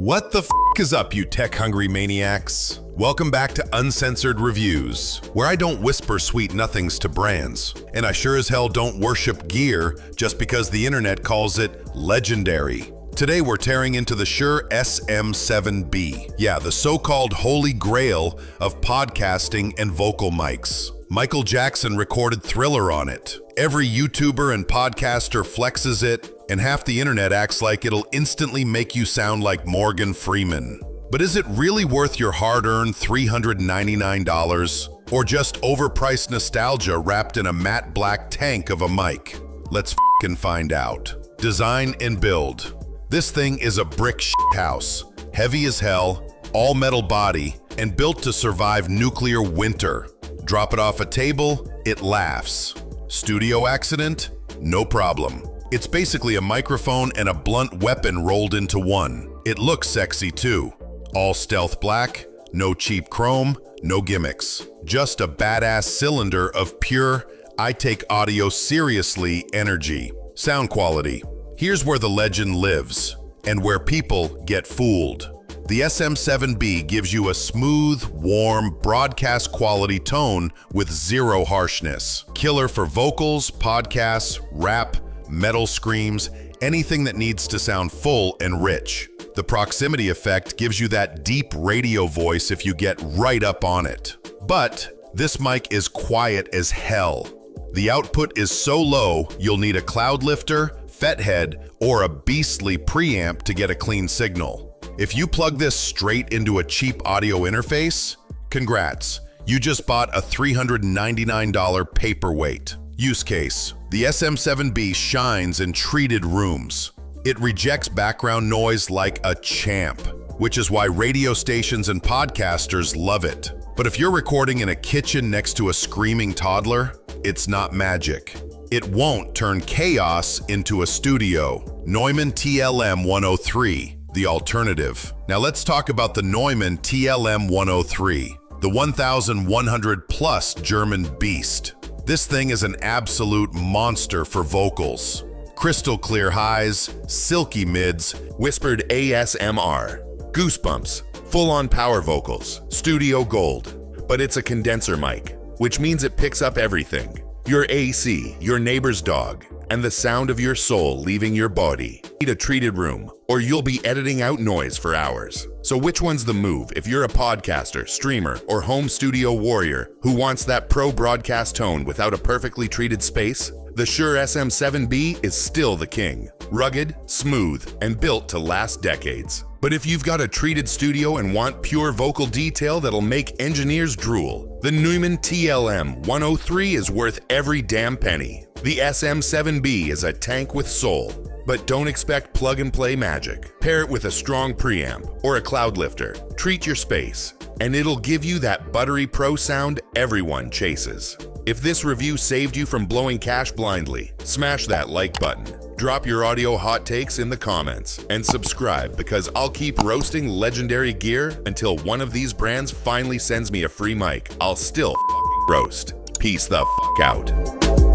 What the f*** is up, you tech-hungry maniacs? Welcome back to Uncensored Reviews, where I don't whisper sweet nothings to brands, and I sure as hell don't worship gear just because the internet calls it legendary. Today we're tearing into the Shure SM7B. Yeah, the so-called holy grail of podcasting and vocal mics. Michael Jackson recorded Thriller on it. Every YouTuber and podcaster flexes it, and half the internet acts like it'll instantly make you sound like Morgan Freeman. But is it really worth your hard-earned $399? Or just overpriced nostalgia wrapped in a matte black tank of a mic? Let's f***ing find out. Design and build. This thing is a brick house, heavy as hell, all metal body, and built to survive nuclear winter. Drop it off a table, it laughs. Studio accident? No problem. It's basically a microphone and a blunt weapon rolled into one. It looks sexy too. All stealth black, no cheap chrome, no gimmicks. Just a badass cylinder of pure, I take audio seriously energy. Sound quality. Here's where the legend lives, and where people get fooled. The SM7B gives you a smooth, warm, broadcast quality tone with zero harshness. Killer for vocals, podcasts, rap, metal screams, anything that needs to sound full and rich. The proximity effect gives you that deep radio voice if you get right up on it. But this mic is quiet as hell. The output is so low, you'll need a Cloudlifter, head, or a beastly preamp to get a clean signal. If you plug this straight into a cheap audio interface, congrats, you just bought a $399 paperweight. Use case: the SM7B shines in treated rooms. It rejects background noise like a champ, which is why radio stations and podcasters love it. But if you're recording in a kitchen next to a screaming toddler, it's not magic. It won't turn chaos into a studio. Neumann TLM 103, the alternative. Now let's talk about the Neumann TLM 103, the 1,100 plus German beast. This thing is an absolute monster for vocals. Crystal clear highs, silky mids, whispered ASMR, goosebumps, full-on power vocals, studio gold. But it's a condenser mic, which means it picks up everything. Your AC, your neighbor's dog, and the sound of your soul leaving your body. Need a treated room, or you'll be editing out noise for hours. So which one's the move if you're a podcaster, streamer, or home studio warrior who wants that pro broadcast tone without a perfectly treated space? The Shure SM7B is still the king. Rugged, smooth, and built to last decades. But if you've got a treated studio and want pure vocal detail that'll make engineers drool, the Neumann TLM 103 is worth every damn penny. The SM7B is a tank with soul. But don't expect plug-and-play magic. Pair it with a strong preamp or a Cloudlifter. Treat your space, and it'll give you that buttery pro sound everyone chases. If this review saved you from blowing cash blindly, smash that like button. Drop your audio hot takes in the comments, and subscribe because I'll keep roasting legendary gear until one of these brands finally sends me a free mic. I'll still roast. Peace the fuck out.